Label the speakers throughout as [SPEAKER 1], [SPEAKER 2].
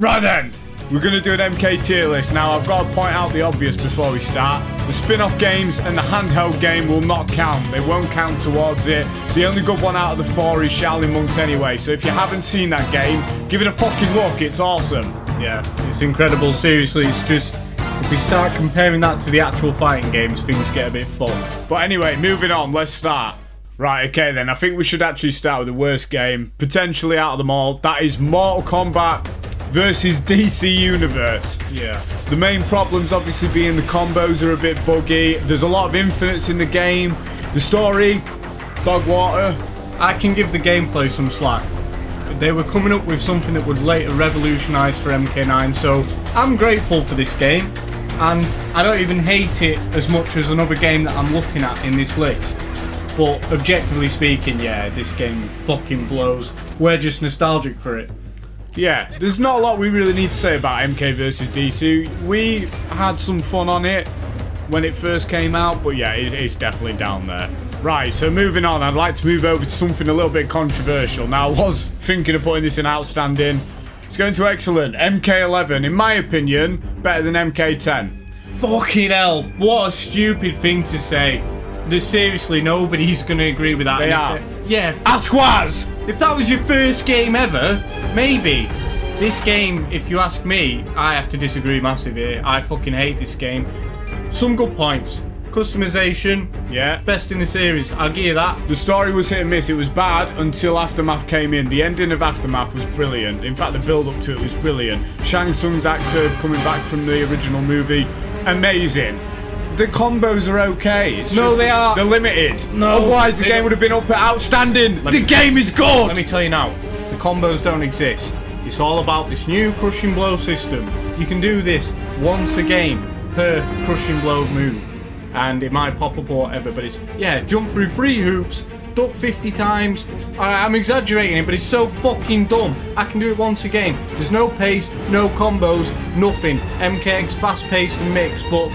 [SPEAKER 1] Right then, we're going to do an MK tier list. Now, I've got to point out the obvious before we start. The spin-off games and the handheld game will not count. They won't count towards it. The only good one out of the 4 is Shaolin Monks anyway. So if you haven't seen that game, give it a fucking look. It's awesome.
[SPEAKER 2] Yeah, it's incredible. Seriously, it's just... if we start comparing that to the actual fighting games, things get a bit fucked.
[SPEAKER 1] But anyway, moving on. Let's start. Right, okay then. I think we should actually start with the worst game, potentially out of them all. That is Mortal Kombat versus DC Universe.
[SPEAKER 2] Yeah.
[SPEAKER 1] The main problems obviously being the combos are a bit buggy. There's a lot of infinites in the game. The story, dog water.
[SPEAKER 2] I can give the gameplay some slack. They were coming up with something that would later revolutionise for MK9, so I'm grateful for this game. And I don't even hate it as much as another game that I'm looking at in this list. But objectively speaking, yeah, this game fucking blows. We're just nostalgic for it.
[SPEAKER 1] Yeah, there's not a lot we really need to say about MK vs DC. We had some fun on it when it first came out, but yeah, it's definitely down there. Right, so moving on, I'd like to move over to something a little bit controversial. Now, I was thinking of putting this in outstanding. It's going to excellent. MK11, in my opinion, better than MK10.
[SPEAKER 2] Fucking hell, what a stupid thing to say. Seriously, nobody's going to agree with that.
[SPEAKER 1] They are.
[SPEAKER 2] Yeah.
[SPEAKER 1] Ask Waz!
[SPEAKER 2] If that was your first game ever, maybe. This game, if you ask me, I have to disagree massively. I fucking hate this game. Some good points. Customization,
[SPEAKER 1] yeah,
[SPEAKER 2] best in the series, I'll give you that.
[SPEAKER 1] The story was hit and miss. It was bad until Aftermath came in. The ending of Aftermath was brilliant. In fact, the build up to it was brilliant. Shang Tsung's actor coming back from the original movie, amazing. The combos are okay. It's
[SPEAKER 2] no,
[SPEAKER 1] just,
[SPEAKER 2] they are.
[SPEAKER 1] They're limited.
[SPEAKER 2] No,
[SPEAKER 1] otherwise the game would have been up at outstanding. The game is good.
[SPEAKER 2] Let me tell you now, the combos don't exist. It's all about this new crushing blow system. You can do this once a game per crushing blow move. And it might pop up or whatever, but it's, yeah, jump through 3 hoops, duck 50 times. I'm exaggerating it, but it's so fucking dumb. I can do it once a game. There's no pace, no combos, nothing. MK's fast-paced and mixed, but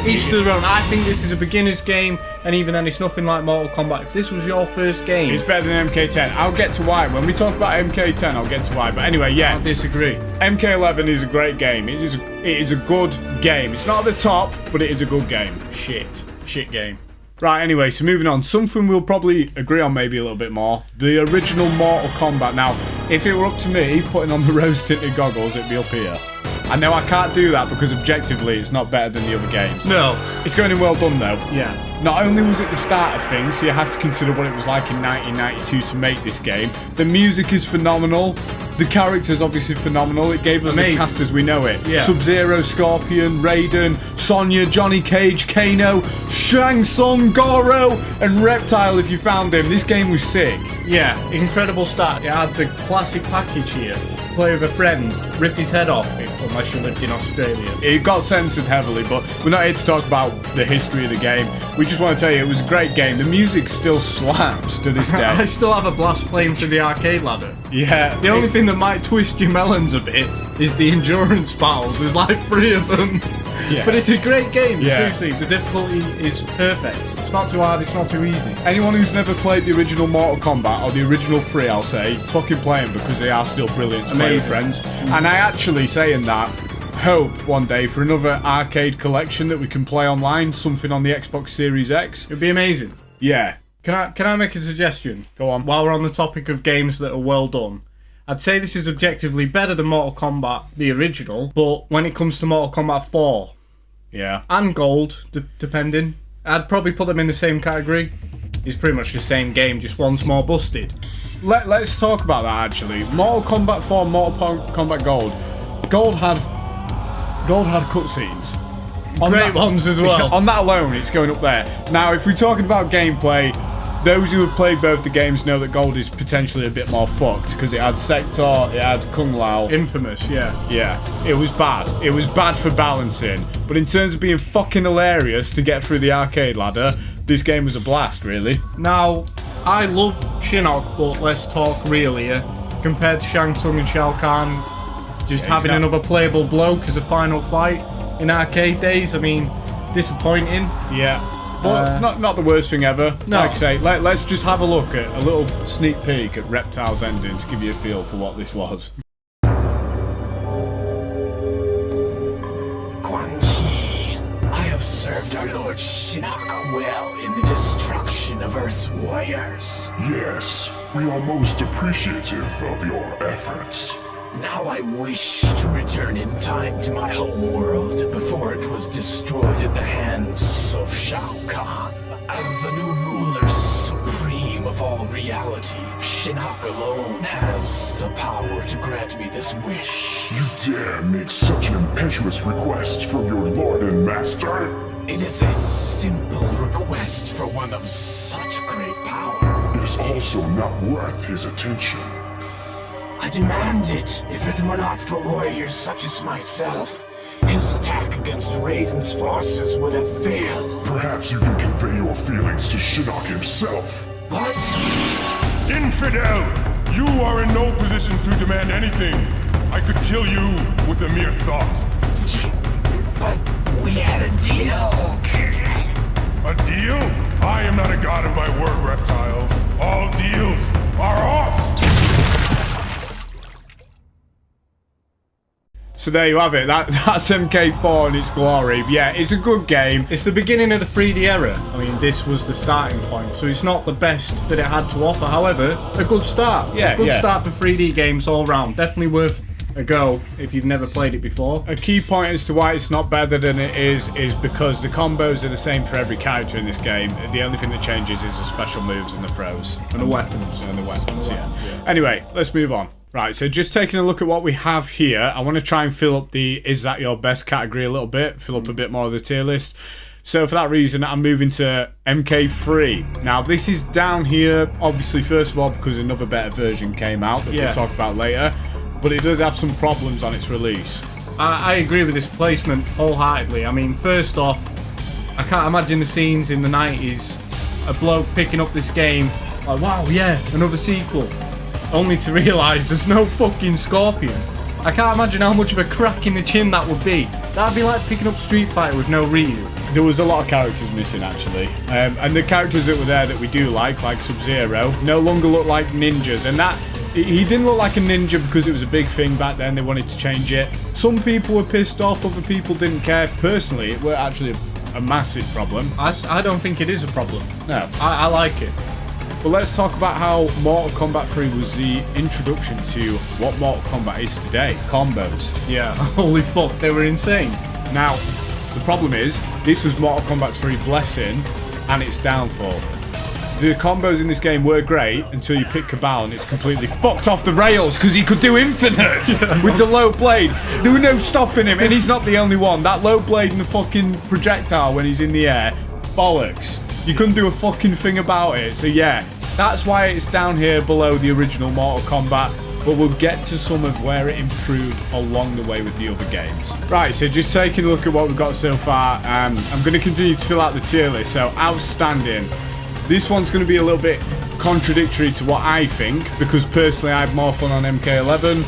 [SPEAKER 2] each to their own. I think this is a beginner's game, and even then it's nothing like Mortal Kombat. If this was your first game...
[SPEAKER 1] it's better than MK10. I'll get to why. When we talk about MK10, I'll get to why. But anyway, yeah.
[SPEAKER 2] I disagree.
[SPEAKER 1] MK11 is a great game. It is a good game. It's not at the top, but it is a good game. Shit game. Right, anyway, so moving on. Something we'll probably agree on maybe a little bit more. The original Mortal Kombat. Now, if it were up to me, putting on the rose-tinted goggles, it'd be up here. I know I can't do that because objectively it's not better than the other games.
[SPEAKER 2] No.
[SPEAKER 1] It's going in well done though.
[SPEAKER 2] Yeah.
[SPEAKER 1] Not only was it the start of things, so you have to consider what it was like in 1992 to make this game. The music is phenomenal. The characters obviously phenomenal. It gave us the cast as we know it.
[SPEAKER 2] Yeah.
[SPEAKER 1] Sub-Zero, Scorpion, Raiden, Sonya, Johnny Cage, Kano, Shang Tsung, Goro, and Reptile if you found him. This game was sick.
[SPEAKER 2] Yeah, incredible start. It had the classic package here. Play with a friend, rip his head off, unless you lived in Australia.
[SPEAKER 1] It got censored heavily, but we're not here to talk about the history of the game. We just want to tell you it was a great game. The music still slaps to this day.
[SPEAKER 2] I still have a blast playing through the arcade ladder.
[SPEAKER 1] Yeah.
[SPEAKER 2] The only thing that might twist your melons a bit is the endurance battles. There's like 3 of them. Yeah. But it's a great game. Yeah. Seriously, the difficulty is perfect. It's not too hard, it's not too easy.
[SPEAKER 1] Anyone who's never played the original Mortal Kombat, or the original 3, I'll say, fucking play them because they are still brilliant to play with friends. And I actually, saying that, hope one day for another arcade collection that we can play online, something on the Xbox Series X.
[SPEAKER 2] It'd be amazing.
[SPEAKER 1] Yeah.
[SPEAKER 2] Can I make a suggestion?
[SPEAKER 1] Go on.
[SPEAKER 2] While we're on the topic of games that are well done, I'd say this is objectively better than Mortal Kombat, the original, but when it comes to Mortal Kombat 4,
[SPEAKER 1] yeah,
[SPEAKER 2] and Gold, depending, I'd probably put them in the same category. It's pretty much the same game, just one's more busted.
[SPEAKER 1] Let's talk about that actually. Mortal Kombat 4, Mortal Kombat Gold. Gold had cutscenes.
[SPEAKER 2] Great ones as well.
[SPEAKER 1] On that alone, it's going up there. Now, if we're talking about gameplay, those who have played both the games know that Gold is potentially a bit more fucked because it had Sector, it had Kung Lao.
[SPEAKER 2] Infamous, yeah.
[SPEAKER 1] Yeah, it was bad. It was bad for balancing. But in terms of being fucking hilarious to get through the arcade ladder, this game was a blast, really.
[SPEAKER 2] Now, I love Shinnok, but let's talk real here. Compared to Shang Tsung and Shao Kahn, just having another playable bloke as a final fight in arcade days, I mean, disappointing.
[SPEAKER 1] Yeah. But not the worst thing ever.
[SPEAKER 2] No.
[SPEAKER 1] Like I say, let's just have a look at a little sneak peek at Reptile's ending to give you a feel for what this was.
[SPEAKER 3] Shinnok well in the destruction of Earth's warriors.
[SPEAKER 4] Yes, we are most appreciative of your efforts.
[SPEAKER 3] Now I wish to return in time to my home world before it was destroyed at the hands of Shao Kahn. As the new ruler supreme of all reality, Shinnok alone has the power to grant me this wish.
[SPEAKER 4] You dare make such an impetuous request from your lord and master?
[SPEAKER 3] It is a simple request for one of such great power.
[SPEAKER 4] It is also not worth his attention.
[SPEAKER 3] I demand it. If it were not for warriors such as myself, his attack against Raiden's forces would have failed.
[SPEAKER 4] Perhaps you can convey your feelings to Shinnok himself.
[SPEAKER 3] What?
[SPEAKER 5] Infidel! You are in no position to demand anything. I could kill you with a mere thought.
[SPEAKER 3] But we had a deal.
[SPEAKER 5] A deal? I am not a god of my word, reptile. All deals are off!
[SPEAKER 1] So there you have it. That's MK4 in its glory. Yeah, it's a good game.
[SPEAKER 2] It's the beginning of the 3D era. I mean, this was the starting point, so it's not the best that it had to offer. However, a good start.
[SPEAKER 1] Yeah,
[SPEAKER 2] a good start for 3D games all round. Definitely worth a go if you've never played it before.
[SPEAKER 1] A key point as to why it's not better than it is because the combos are the same for every character in this game. The only thing that changes is the special moves and the throws.
[SPEAKER 2] And the weapons.
[SPEAKER 1] And the weapons, yeah. Anyway, let's move on. Right, so just taking a look at what we have here, I want to try and fill up the Is That Your Best category a little bit, fill up a bit more of the tier list. So for that reason, I'm moving to MK3. Now, this is down here, obviously, first of all, because another better version came out that we'll talk about later, but it does have some problems on its release.
[SPEAKER 2] I agree with this placement wholeheartedly. I mean, first off, I can't imagine the scenes in the 90s, a bloke picking up this game, like, wow, yeah, another sequel. Only to realise there's no fucking Scorpion. I can't imagine how much of a crack in the chin that would be. That'd be like picking up Street Fighter with no Ryu.
[SPEAKER 1] There was a lot of characters missing, actually. And the characters that were there that we do like Sub-Zero, no longer look like ninjas. And that, he didn't look like a ninja because it was a big thing back then. They wanted to change it. Some people were pissed off, other people didn't care. Personally, it were actually a massive problem.
[SPEAKER 2] I don't think it is a problem.
[SPEAKER 1] No.
[SPEAKER 2] I like it.
[SPEAKER 1] But let's talk about how Mortal Kombat 3 was the introduction to what Mortal Kombat is today. Combos.
[SPEAKER 2] Yeah, holy fuck, they were insane.
[SPEAKER 1] Now, the problem is, this was Mortal Kombat's 3 blessing and its downfall. The combos in this game were great until you pick Cabal and it's completely fucked off the rails because he could do infinite with the low blade. There were no stopping him, and he's not the only one. That low blade and the fucking projectile when he's in the air, bollocks. You couldn't do a fucking thing about it. So yeah, that's why it's down here below the original Mortal Kombat. But we'll get to some of where it improved along the way with the other games. Right, so just taking a look at what we've got so far, I'm going to continue to fill out the tier list. So, outstanding. This one's going to be a little bit contradictory to what I think, because personally I had more fun on MK11.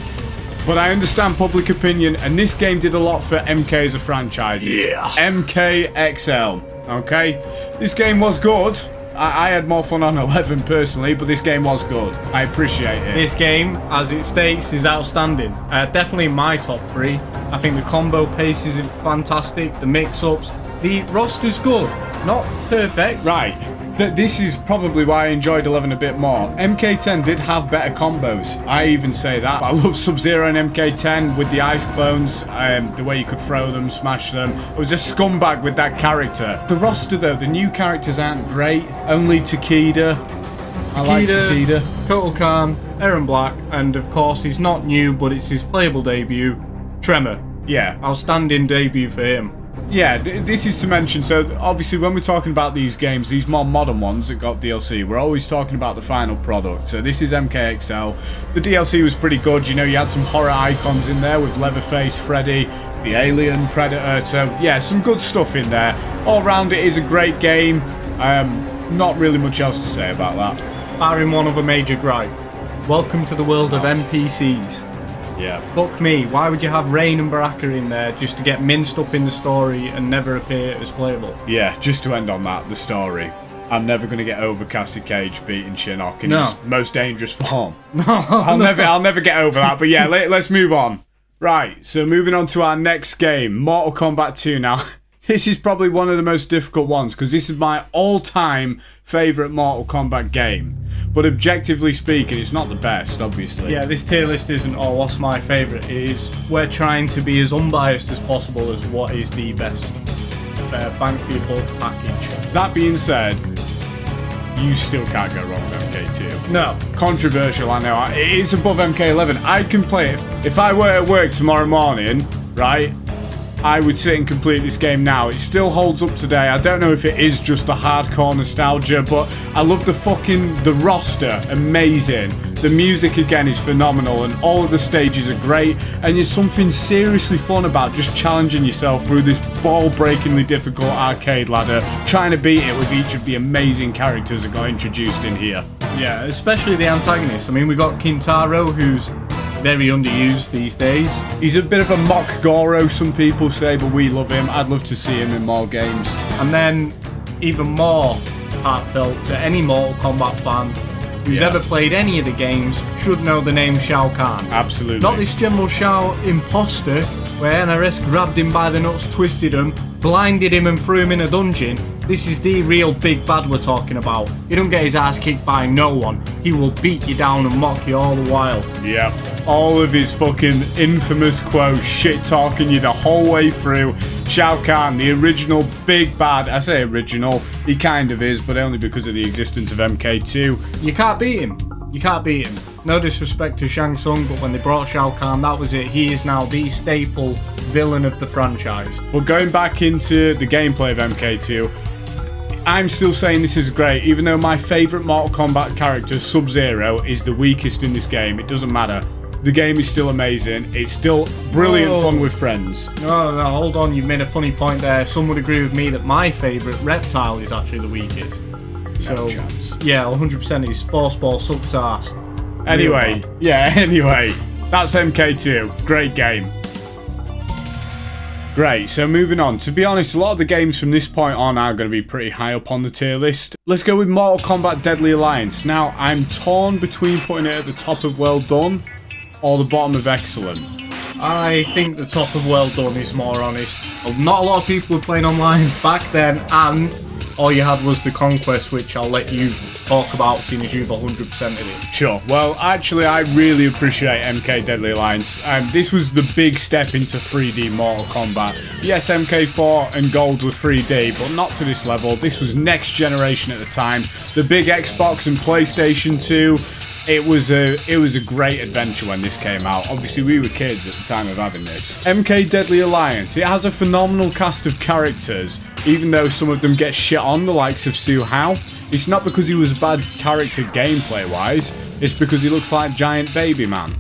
[SPEAKER 1] But I understand public opinion, and this game did a lot for MK as a franchise.
[SPEAKER 3] Yeah.
[SPEAKER 1] MKXL. Okay, this game was good. I had more fun on 11 personally, but this game was good. I appreciate it.
[SPEAKER 2] This game, as it states, is outstanding. Definitely my top 3. I think the combo pace is fantastic, the mix-ups, the roster's good. Not perfect.
[SPEAKER 1] Right. This is probably why I enjoyed 11 a bit more. MK10 did have better combos. I even say that. I love Sub-Zero and MK10 with the ice clones, the way you could throw them, smash them. I was a scumbag with that character. The roster though, the new characters aren't great. Only Takeda. I like Takeda.
[SPEAKER 2] Total Khan, Aaron Black, and of course he's not new, but it's his playable debut, Tremor.
[SPEAKER 1] Yeah.
[SPEAKER 2] Outstanding debut for him.
[SPEAKER 1] Yeah, this is to mention, so obviously when we're talking about these games, these more modern ones that got DLC, we're always talking about the final product. So this is MKXL. The DLC was pretty good, you know, you had some horror icons in there with Leatherface, Freddy, the Alien, Predator, so yeah, some good stuff in there. All round it is a great game, not really much else to say about that.
[SPEAKER 2] Barring one other major gripe. Welcome to the world of NPCs.
[SPEAKER 1] Yeah.
[SPEAKER 2] Fuck me, why would you have Rain and Baraka in there just to get minced up in the story and never appear as playable?
[SPEAKER 1] Yeah, just to end on that, the story. I'm never going to get over Cassie Cage beating Shinnok in his most dangerous form. I'll never get over that, but yeah, let's move on. Right, so moving on to our next game, Mortal Kombat 2 now. This is probably one of the most difficult ones because this is my all-time favourite Mortal Kombat game. But objectively speaking, it's not the best, obviously.
[SPEAKER 2] Yeah, this tier list isn't, oh, what's my favourite? It is, we're trying to be as unbiased as possible as what is the best bang for your buck package.
[SPEAKER 1] That being said, you still can't go wrong with MK2.
[SPEAKER 2] No.
[SPEAKER 1] Controversial, I know. It is above MK11. I can play it. If I were at work tomorrow morning, right, I would sit and complete this game now. It still holds up today. I don't know if it is just the hardcore nostalgia, but I love the roster, amazing. The music again is phenomenal and all of the stages are great, and there's something seriously fun about just challenging yourself through this ball-breakingly difficult arcade ladder, trying to beat it with each of the amazing characters that got introduced in here.
[SPEAKER 2] Yeah, especially the antagonist. I mean, we got Kintaro, who's very underused these days.
[SPEAKER 1] He's a bit of a mock Goro, some people say, but we love him. I'd love to see him in more games.
[SPEAKER 2] And then, even more heartfelt to any Mortal Kombat fan who's ever played any of the games should know the name Shao Kahn.
[SPEAKER 1] Absolutely.
[SPEAKER 2] Not this General Shao imposter where NRS grabbed him by the nuts, twisted him, blinded him and threw him in a dungeon. This is the real big bad we're talking about. He don't get his ass kicked by no one. He will beat you down and mock you all the while.
[SPEAKER 1] Yeah. All of his fucking infamous quotes, shit-talking you the whole way through. Shao Kahn, the original big bad. I say original, he kind of is, but only because of the existence of MK2.
[SPEAKER 2] You can't beat him. You can't beat him. No disrespect to Shang Tsung, but when they brought Shao Kahn, that was it. He is now the staple villain of the franchise.
[SPEAKER 1] Well, going back into the gameplay of MK2, I'm still saying this is great, even though my favourite Mortal Kombat character, Sub-Zero, is the weakest in this game. It doesn't matter. The game is still amazing. It's still brilliant fun with friends.
[SPEAKER 2] No, hold on. You made a funny point there. Some would agree with me that my favourite, Reptile, is actually the weakest. So,
[SPEAKER 1] chance.
[SPEAKER 2] Yeah, 100% his force ball sucks ass.
[SPEAKER 1] Anyway, that's MK2. Great game. Great, so moving on. To be honest, a lot of the games from this point on are going to be pretty high up on the tier list. Let's go with Mortal Kombat Deadly Alliance. Now, I'm torn between putting it at the top of Well Done or the bottom of Excellent.
[SPEAKER 2] I think the top of Well Done is more honest. Not a lot of people were playing online back then, and all you had was the Conquest, which I'll let you talk about seeing as you've 100%ed it.
[SPEAKER 1] Sure. Well, actually, I really appreciate MK Deadly Alliance. This was the big step into 3D Mortal Kombat. Yes, MK4 and Gold were 3D, but not to this level. This was next generation at the time. The big Xbox and PlayStation 2. It was a great adventure when this came out. Obviously, we were kids at the time of having this. MK Deadly Alliance. It has a phenomenal cast of characters, even though some of them get shit on, the likes of Su Hao. It's not because he was a bad character gameplay-wise, it's because he looks like Giant Baby Man.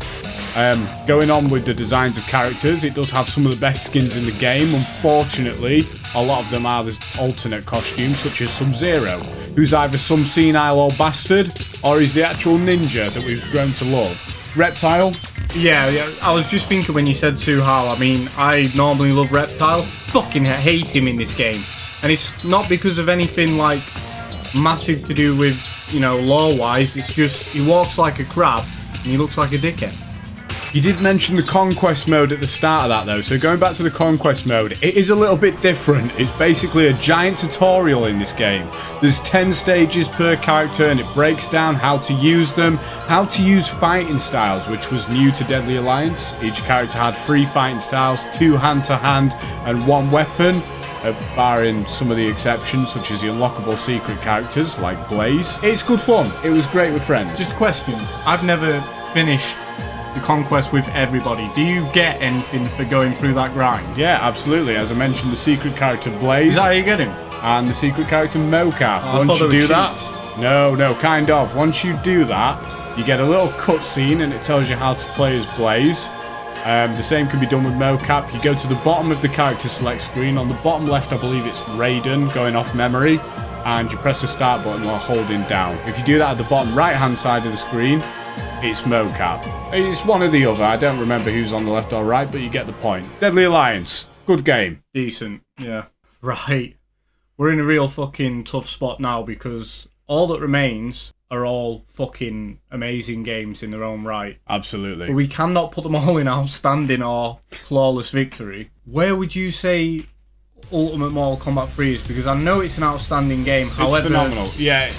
[SPEAKER 1] Going on with the designs of characters, it does have some of the best skins in the game. Unfortunately, a lot of them are the alternate costumes, such as Sub-Zero, who's either some senile old bastard, or he's the actual ninja that we've grown to love. Reptile?
[SPEAKER 2] Yeah, I was just thinking when you said Su Hao, I mean, I normally love Reptile. Fucking hate him in this game. And it's not because of anything, like, massive to do with, you know, lore-wise. It's just, he walks like a crab, and he looks like a dickhead.
[SPEAKER 1] You did mention the Conquest mode at the start of that though, so going back to the Conquest mode, it is a little bit different. It's basically a giant tutorial in this game. There's 10 stages per character and it breaks down how to use them, how to use fighting styles, which was new to Deadly Alliance. Each character had 3 fighting styles, 2 hand-to-hand and 1 weapon, barring some of the exceptions such as the unlockable secret characters like Blaze. It's good fun. It was great with friends.
[SPEAKER 2] Just a question, I've never finished the Conquest with everybody. Do you get anything for going through that grind?
[SPEAKER 1] Yeah, absolutely. As I mentioned, the secret character Blaze.
[SPEAKER 2] Is that how you get him?
[SPEAKER 1] And the secret character Mocap.
[SPEAKER 2] Oh,
[SPEAKER 1] Once you do that, no, kind of. Once you do that, you get a little cutscene and it tells you how to play as Blaze. The same can be done with Mocap. You go to the bottom of the character select screen. On the bottom left, I believe it's Raiden, going off memory. And you press the start button while holding down. If you do that at the bottom right hand side of the screen, it's Mocap. It's one or the other. I don't remember who's on the left or right, but you get the point. Deadly Alliance. Good game.
[SPEAKER 2] Decent, yeah. Right. We're in a real fucking tough spot now because all that remains are all fucking amazing games in their own right.
[SPEAKER 1] Absolutely.
[SPEAKER 2] But we cannot put them all in outstanding or flawless victory. Where would you say Ultimate Mortal Kombat 3 is because I know it's an outstanding game. However,
[SPEAKER 1] it's phenomenal. Yeah,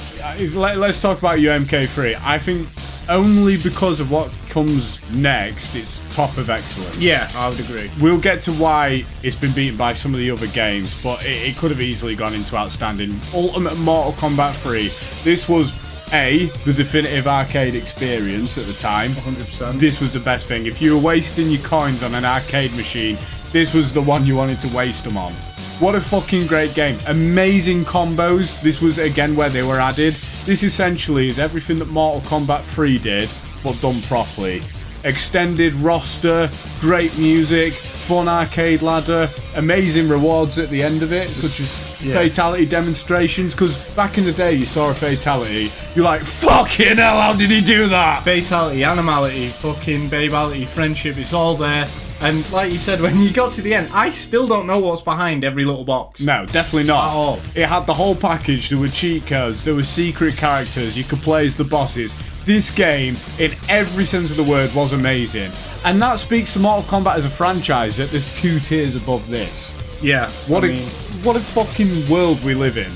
[SPEAKER 1] let's talk about your MK3. I think only because of what comes next, it's top of excellent.
[SPEAKER 2] Yeah, I would agree.
[SPEAKER 1] We'll get to why it's been beaten by some of the other games, but it could have easily gone into outstanding. Ultimate Mortal Kombat 3. This was the definitive arcade experience at the time.
[SPEAKER 2] 100%.
[SPEAKER 1] This was the best thing. If you were wasting your coins on an arcade machine, this was the one you wanted to waste them on. What a fucking great game. Amazing combos. This was again where they were added. This essentially is everything that Mortal Kombat 3 did, but done properly. Extended roster, great music, fun arcade ladder, amazing rewards at the end of it, such as fatality demonstrations, because back in the day you saw a fatality, you're like, fucking hell, how did he do that?
[SPEAKER 2] Fatality, animality, fucking babality, friendship, it's all there. And like you said, when you got to the end, I still don't know what's behind every little box.
[SPEAKER 1] No, definitely not.
[SPEAKER 2] At all.
[SPEAKER 1] It had the whole package. There were cheat codes, there were secret characters, you could play as the bosses. This game, in every sense of the word, was amazing. And that speaks to Mortal Kombat as a franchise, that there's 2 tiers above this.
[SPEAKER 2] Yeah.
[SPEAKER 1] What a fucking world we live in.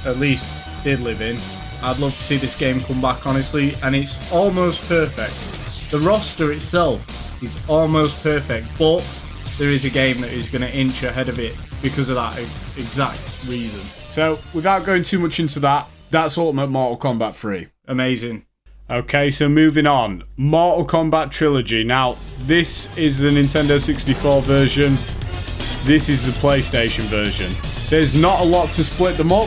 [SPEAKER 2] At least did live in. I'd love to see this game come back, honestly, and it's almost perfect. The roster itself is almost perfect, but there is a game that is going to inch ahead of it because of that exact reason.
[SPEAKER 1] So, without going too much into that, that's Ultimate Mortal Kombat 3.
[SPEAKER 2] Amazing.
[SPEAKER 1] Okay, so moving on. Mortal Kombat Trilogy. Now, this is the Nintendo 64 version. This is the PlayStation version. There's not a lot to split them up.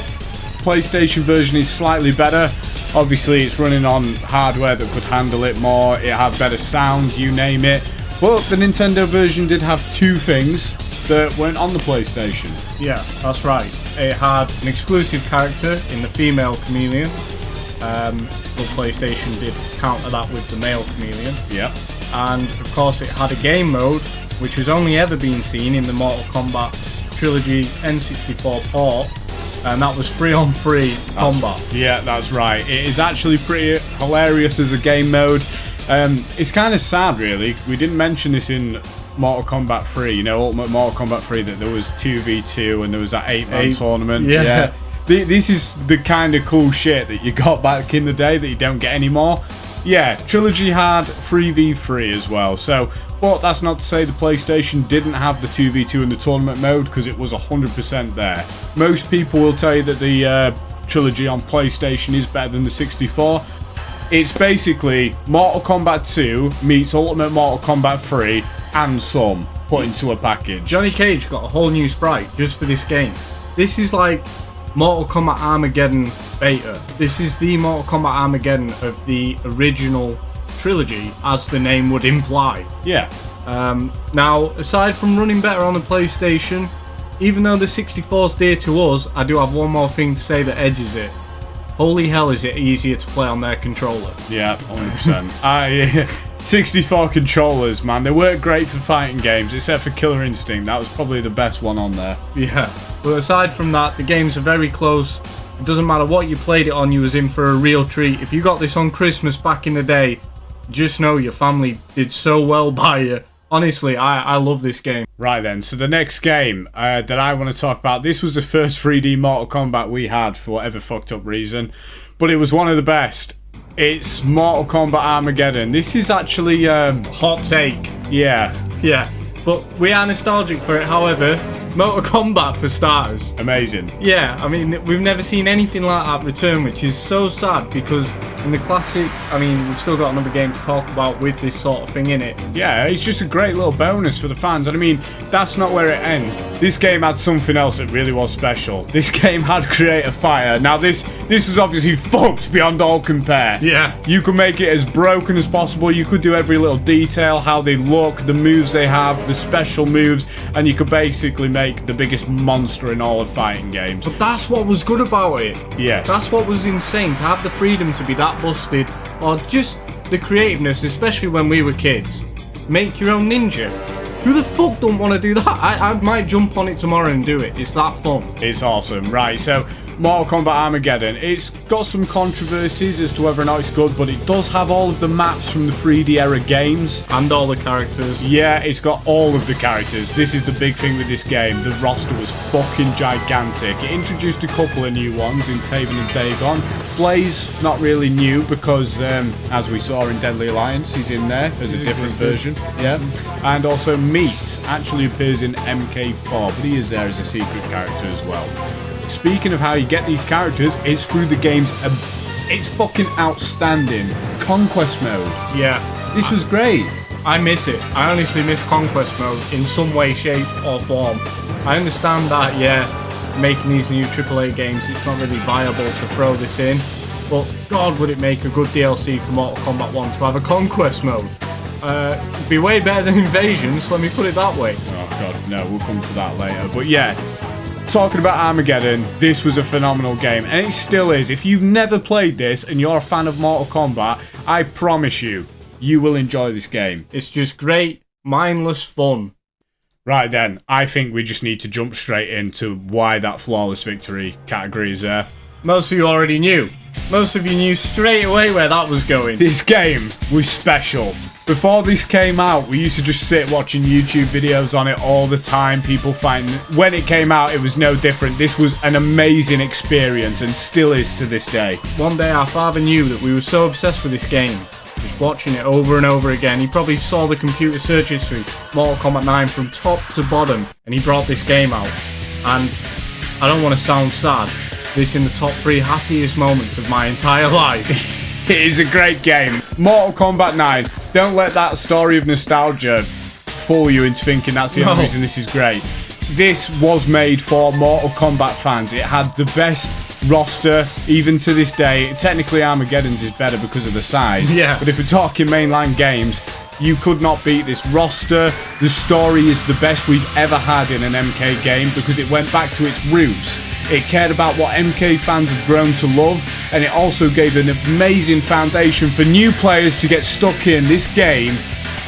[SPEAKER 1] PlayStation version is slightly better. Obviously, it's running on hardware that could handle it more. It had better sound, you name it. But the Nintendo version did have 2 things that weren't on the PlayStation.
[SPEAKER 2] Yeah, that's right. It had an exclusive character in the female chameleon. But PlayStation did counter that with the male chameleon.
[SPEAKER 1] Yeah.
[SPEAKER 2] And of course, it had a game mode, which has only ever been seen in the Mortal Kombat Trilogy N64 port. And that was 3-on-3 combat.
[SPEAKER 1] Yeah, that's right. It is actually pretty hilarious as a game mode. It's kind of sad, really. We didn't mention this in Mortal Kombat 3, you know, Ultimate Mortal Kombat 3, that there was 2v2 and there was that 8-man tournament.
[SPEAKER 2] Yeah.
[SPEAKER 1] This is the kind of cool shit that you got back in the day that you don't get anymore. Yeah, Trilogy had 3v3 as well, but that's not to say the PlayStation didn't have the 2v2 in the tournament mode, because it was 100% there. Most people will tell you that the Trilogy on PlayStation is better than the 64. It's basically Mortal Kombat 2 meets Ultimate Mortal Kombat 3 and some put into a package.
[SPEAKER 2] Johnny Cage got a whole new sprite just for this game. This is like Mortal Kombat Armageddon beta. This is the Mortal Kombat Armageddon of the original trilogy, as the name would imply.
[SPEAKER 1] Yeah.
[SPEAKER 2] Now, aside from running better on the PlayStation, even though the 64's dear to us, I do have one more thing to say that edges it. Holy hell, is it easier to play on their controller.
[SPEAKER 1] Yeah, 100%. 64 controllers, man. They work great for fighting games, except for Killer Instinct. That was probably the best one on there.
[SPEAKER 2] Yeah. But aside from that, the games are very close. It doesn't matter what you played it on, you was in for a real treat. If you got this on Christmas back in the day, just know your family did so well by you. Honestly, I love this game.
[SPEAKER 1] Right then, so the next game that I want to talk about, this was the first 3D Mortal Kombat we had for whatever fucked up reason, but it was one of the best. It's Mortal Kombat Armageddon. This is actually
[SPEAKER 2] Hot take.
[SPEAKER 1] Yeah.
[SPEAKER 2] Yeah. But we are nostalgic for it, however. Mortal Kombat for starters.
[SPEAKER 1] Amazing.
[SPEAKER 2] Yeah, I mean, we've never seen anything like that return, which is so sad, because in the classic, I mean, we've still got another game to talk about with this sort of thing in it.
[SPEAKER 1] Yeah, it's just a great little bonus for the fans. And I mean, that's not where it ends. This game had something else that really was special. This game had Creator Fire. Now, this was obviously fucked beyond all compare.
[SPEAKER 2] Yeah.
[SPEAKER 1] You could make it as broken as possible. You could do every little detail, how they look, the moves they have, the special moves, and you could basically make the biggest monster in all of fighting games.
[SPEAKER 2] But that's what was good about it.
[SPEAKER 1] Yes.
[SPEAKER 2] That's what was insane, to have the freedom to be that busted, or just the creativeness, especially when we were kids. Make your own ninja. Who the fuck don't want to do that? I might jump on it tomorrow and do it. It's that fun.
[SPEAKER 1] It's awesome. Right, so Mortal Kombat Armageddon. It's got some controversies as to whether or not it's good, but it does have all of the maps from the 3D era games.
[SPEAKER 2] And all the characters.
[SPEAKER 1] Yeah, it's got all of the characters. This is the big thing with this game. The roster was fucking gigantic. It introduced a couple of new ones in Taven and Dagon. Blaze, not really new because, as we saw in Deadly Alliance, he's in there as a different version. Yeah. And also Meat actually appears in MK4, but he is there as a secret character as well. Speaking of how you get these characters, it's through the game's... it's fucking outstanding. Conquest mode.
[SPEAKER 2] Yeah.
[SPEAKER 1] This was great.
[SPEAKER 2] I miss it. I honestly miss Conquest mode in some way, shape or form. I understand that, yeah, making these new AAA games, it's not really viable to throw this in. But God, would it make a good DLC for Mortal Kombat 1 to have a Conquest mode. It'd be way better than Invasions, let me put it that way.
[SPEAKER 1] Oh God, no, we'll come to that later. But yeah, talking about Armageddon, this was a phenomenal game, and it still is. If you've never played this and you're a fan of Mortal Kombat, I promise you, you will enjoy this game.
[SPEAKER 2] It's just great, mindless fun.
[SPEAKER 1] Right then, I think we just need to jump straight into why that flawless victory category is there.
[SPEAKER 2] Most of you already knew. Most of you knew straight away where that was going.
[SPEAKER 1] This game was special. Before this came out, we used to just sit watching YouTube videos on it all the time. People find when it came out, it was no different. This was an amazing experience and still is to this day.
[SPEAKER 2] One day our father knew that we were so obsessed with this game, just watching it over and over again. He probably saw the computer search history, Mortal Kombat 9 from top to bottom, and he brought this game out. And I don't want to sound sad, this in the top 3 happiest moments of my entire life.
[SPEAKER 1] It is a great game. Mortal Kombat 9. Don't let that story of nostalgia fool you into thinking that's the only reason this is great. This was made for Mortal Kombat fans. It had the best roster, even to this day. Technically, Armageddon's is better because of the size.
[SPEAKER 2] Yeah.
[SPEAKER 1] But if we're talking mainline games, you could not beat this roster. The story is the best we've ever had in an MK game because it went back to its roots. It cared about what MK fans have grown to love, and it also gave an amazing foundation for new players to get stuck in. This game,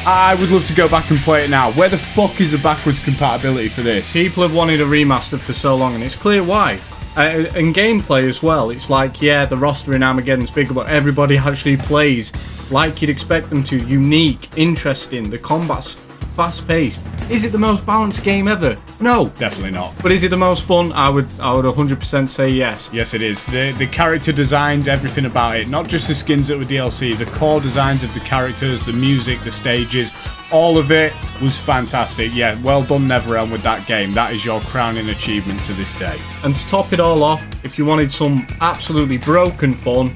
[SPEAKER 1] I would love to go back and play it now. Where the fuck is the backwards compatibility for this?
[SPEAKER 2] People have wanted a remaster for so long, and it's clear why. And gameplay as well. It's like, yeah, the roster in Armageddon's bigger, but everybody actually plays like you'd expect them to. Unique, interesting, the combat's fast-paced. Is it the most balanced game ever? No.
[SPEAKER 1] Definitely not.
[SPEAKER 2] But is it the most fun? I would 100% say yes.
[SPEAKER 1] Yes, it is. The character designs, everything about it. Not just the skins that were DLC, the core designs of the characters, the music, the stages, all of it was fantastic. Yeah, well done NetherRealm with that game. That is your crowning achievement to this day.
[SPEAKER 2] And to top it all off, if you wanted some absolutely broken fun,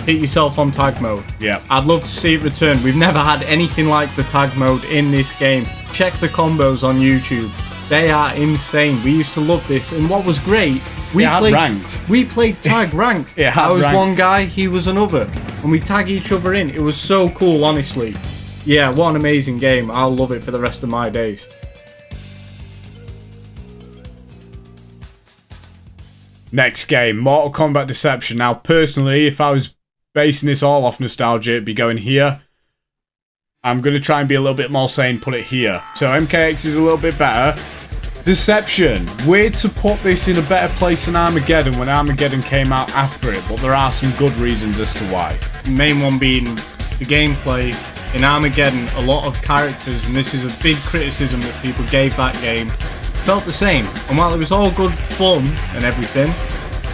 [SPEAKER 2] hit yourself on tag mode.
[SPEAKER 1] Yeah.
[SPEAKER 2] I'd love to see it return. We've never had anything like the tag mode in this game. Check the combos on YouTube. They are insane. We used to love this, and what was great, we played ranked. We played tag ranked. I was ranked. One guy, he was another, and we tag each other in. It was so cool, honestly. Yeah, what an amazing game. I'll love it for the rest of my days.
[SPEAKER 1] Next game, Mortal Kombat Deception. Now, personally, if I was basing this all off nostalgia, it'd be going here. I'm going to try and be a little bit more sane, put it here. So MKX is a little bit better. Deception. Weird to put this in a better place than Armageddon when Armageddon came out after it, but there are some good reasons as to why.
[SPEAKER 2] The main one being the gameplay. In Armageddon, a lot of characters, and this is a big criticism that people gave that game, felt the same. And while it was all good fun and everything,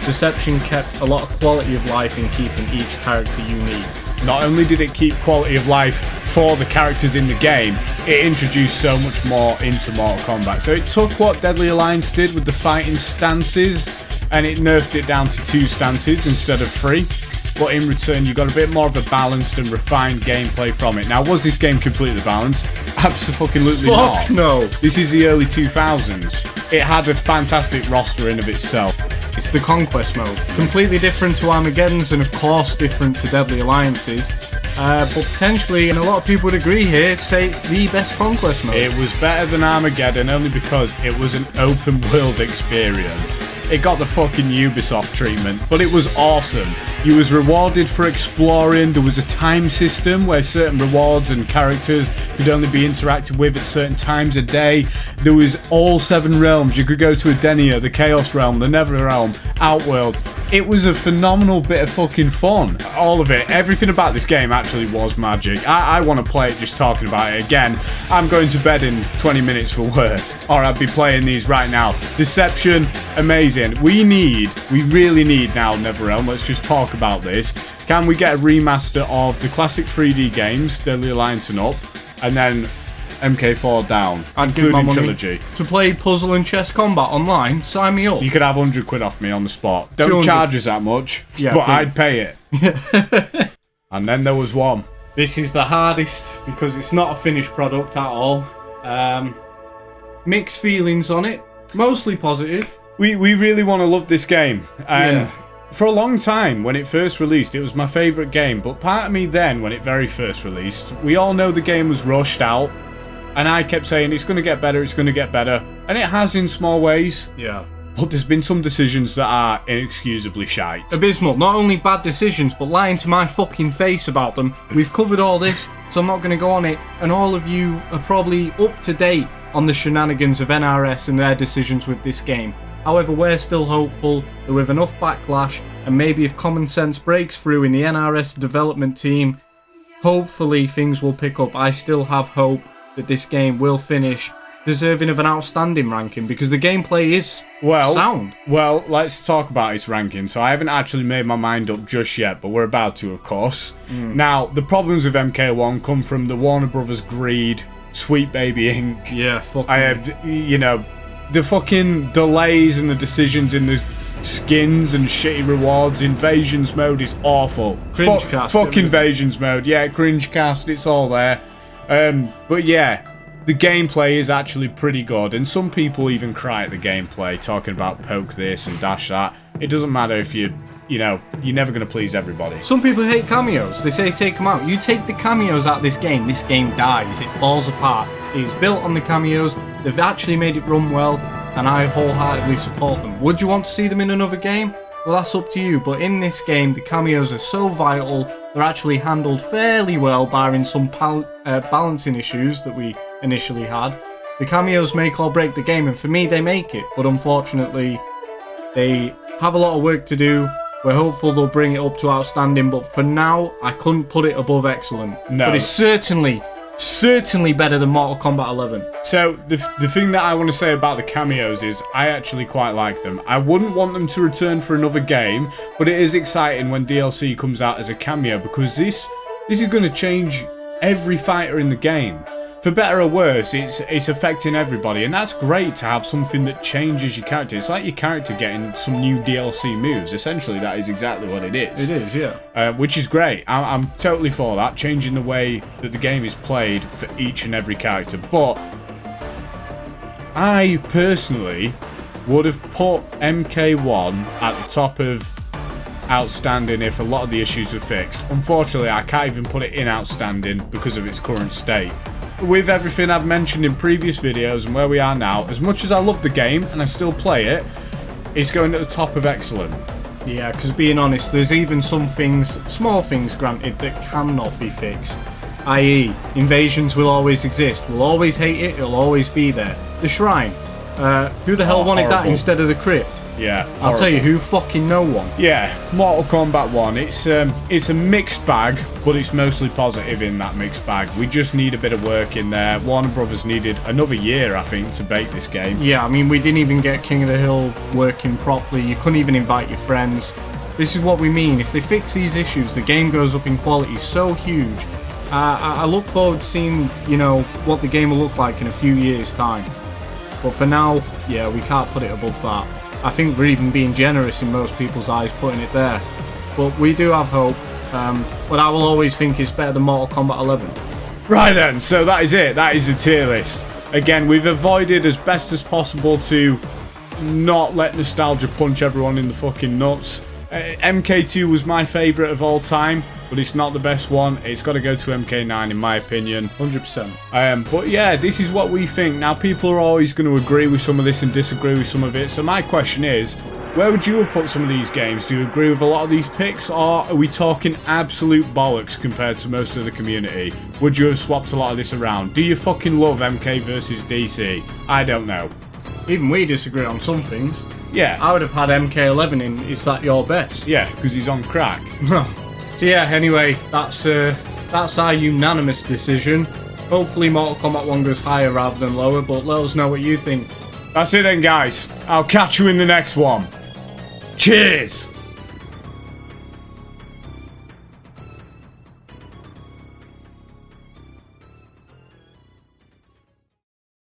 [SPEAKER 2] Deception kept a lot of quality of life in keeping each character unique.
[SPEAKER 1] Not only did it keep quality of life for the characters in the game, it introduced so much more into Mortal Kombat. So it took what Deadly Alliance did with the fighting stances, and it nerfed it down to 2 stances instead of 3. But in return, you got a bit more of a balanced and refined gameplay from it. Now, was this game completely balanced? Absolutely not.
[SPEAKER 2] Fuck no.
[SPEAKER 1] This is the early 2000s. It had a fantastic roster in of itself.
[SPEAKER 2] It's the Conquest mode. Completely different to Armageddon's and of course different to Deadly Alliance's. but potentially, and a lot of people would agree here, say it's the best Conquest mode.
[SPEAKER 1] It was better than Armageddon only because it was an open world experience. It got the fucking Ubisoft treatment, but it was awesome. You was rewarded for exploring. There was a time system where certain rewards and characters could only be interacted with at certain times a day. There was all 7 realms. You could go to Edenia, the Chaos Realm, the Nether Realm, Outworld. It was a phenomenal bit of fucking fun. All of it, everything about this game actually was magic. I want to play it just talking about it again. I'm going to bed in 20 minutes for work, or I'd be playing these right now. Deception, amazing. We really need now NetherRealm. Let's just talk about this. Can we get a remaster of the classic 3D games, Deadly Alliance and up, and then MK4 down,
[SPEAKER 2] I'd give my
[SPEAKER 1] including
[SPEAKER 2] money
[SPEAKER 1] Trilogy?
[SPEAKER 2] to play Puzzle and Chess Combat online. Sign me up.
[SPEAKER 1] You could have 100 quid off me on the spot. Don't
[SPEAKER 2] 200.
[SPEAKER 1] charge us that much,
[SPEAKER 2] Yeah,
[SPEAKER 1] but
[SPEAKER 2] please.
[SPEAKER 1] I'd pay it. And then there was one.
[SPEAKER 2] This is the hardest because it's not a finished product at all. Mixed feelings on it, mostly positive.
[SPEAKER 1] We really want to love this game, and
[SPEAKER 2] Yeah.
[SPEAKER 1] for a long time when it first released, it was my favourite game. But part of me then, when it very first released, we all know the game was rushed out, and I kept saying it's going to get better, it's going to get better, and it has in small ways.
[SPEAKER 2] Yeah.
[SPEAKER 1] But there's been some decisions that are inexcusably shite.
[SPEAKER 2] Abysmal. Not only bad decisions, but lying to my fucking face about them. We've covered all this, so I'm not going to go on it. And all of you are probably up to date on the shenanigans of NRS and their decisions with this game. However, we're still hopeful that with enough backlash, and maybe if common sense breaks through in the NRS development team, hopefully things will pick up. I still have hope that this game will finish deserving of an outstanding ranking, because the gameplay is sound.
[SPEAKER 1] Well, let's talk about its ranking. So I haven't actually made my mind up just yet, but we're about to, of course. Now, the problems with MK1 come from the Warner Brothers greed, Sweet Baby Inc.
[SPEAKER 2] Yeah, fuck.
[SPEAKER 1] I have, you know, the fucking delays and the decisions in the skins and shitty rewards. Invasions mode is awful.
[SPEAKER 2] Cringe cast,
[SPEAKER 1] Fuck
[SPEAKER 2] everything.
[SPEAKER 1] Invasions mode. Yeah, cringe cast, it's all there. But yeah, the gameplay is actually pretty good. And some people even cry at the gameplay, talking about poke this and dash that. It doesn't matter if you know, you're never going to please everybody.
[SPEAKER 2] Some people hate cameos. They say take them out. You take the cameos out of this game dies. It falls apart. It's built on the cameos. They've actually made it run well, and I wholeheartedly support them. Would you want to see them in another game? Well, that's up to you. But in this game, the cameos are so vital. They're actually handled fairly well, barring some balancing issues that we initially had. The cameos make or break the game, and for me, they make it. But unfortunately, they have a lot of work to do. We're hopeful they'll bring it up to outstanding, but for now, I couldn't put it above excellent.
[SPEAKER 1] No.
[SPEAKER 2] But it's certainly better than Mortal Kombat 11.
[SPEAKER 1] So, the thing that I want to say about the cameos is I actually quite like them. I wouldn't want them to return for another game, but it is exciting when DLC comes out as a cameo, because this is going to change every fighter in the game. For better or worse, it's affecting everybody, and that's great to have something that changes your character. It's like your character getting some new DLC moves. Essentially, that is exactly what it is.
[SPEAKER 2] It is, yeah.
[SPEAKER 1] Which is great. I'm totally for that, changing the way that the game is played for each and every character. But I personally would have put MK1 at the top of outstanding if a lot of the issues were fixed. Unfortunately, I can't even put it in outstanding because of its current state. With everything I've mentioned in previous videos and where we are now, as much as I love the game and I still play it, it's going at the top of excellent.
[SPEAKER 2] Yeah, because being honest, there's even some things, small things granted, that cannot be fixed. I.e., invasions will always exist. We'll always hate it, it'll always be there. The shrine. Who the hell wanted that
[SPEAKER 1] horrible.
[SPEAKER 2] instead of the crypt?
[SPEAKER 1] Yeah,
[SPEAKER 2] I'll tell you who, fucking no one.
[SPEAKER 1] Yeah, Mortal Kombat 1, it's a mixed bag, but it's mostly positive in that mixed bag. We just need a bit of work in there. Warner Brothers needed another year, I think, to bake this game.
[SPEAKER 2] Yeah, I mean, we didn't even get King of the Hill working properly. You couldn't even invite your friends. This is what we mean. If they fix these issues, the game goes up in quality so huge. I look forward to seeing, you know, what the game will look like in a few years' time. But for now, yeah, we can't put it above that. I think we're even being generous in most people's eyes putting it there. But we do have hope. But I will always think it's better than Mortal Kombat 11.
[SPEAKER 1] Right then, so that is it. That is the tier list. Again, we've avoided as best as possible to not let nostalgia punch everyone in the fucking nuts. MK2 was my favourite of all time, but it's not the best one. It's got to go to MK9 in my opinion.
[SPEAKER 2] 100%.
[SPEAKER 1] But yeah, this is what we think. Now, people are always going to agree with some of this and disagree with some of it. So my question is, where would you have put some of these games? Do you agree with a lot of these picks, or are we talking absolute bollocks compared to most of the community? Would you have swapped a lot of this around? Do you fucking love MK versus DC? I don't know.
[SPEAKER 2] Even we disagree on some things.
[SPEAKER 1] Yeah.
[SPEAKER 2] I would have had MK11 in Is That Your Best?
[SPEAKER 1] Yeah, because he's on crack.
[SPEAKER 2] So yeah, anyway, that's our unanimous decision. Hopefully Mortal Kombat 1 goes higher rather than lower, but let us know what you think.
[SPEAKER 1] That's it then, guys. I'll catch you in the next one. Cheers!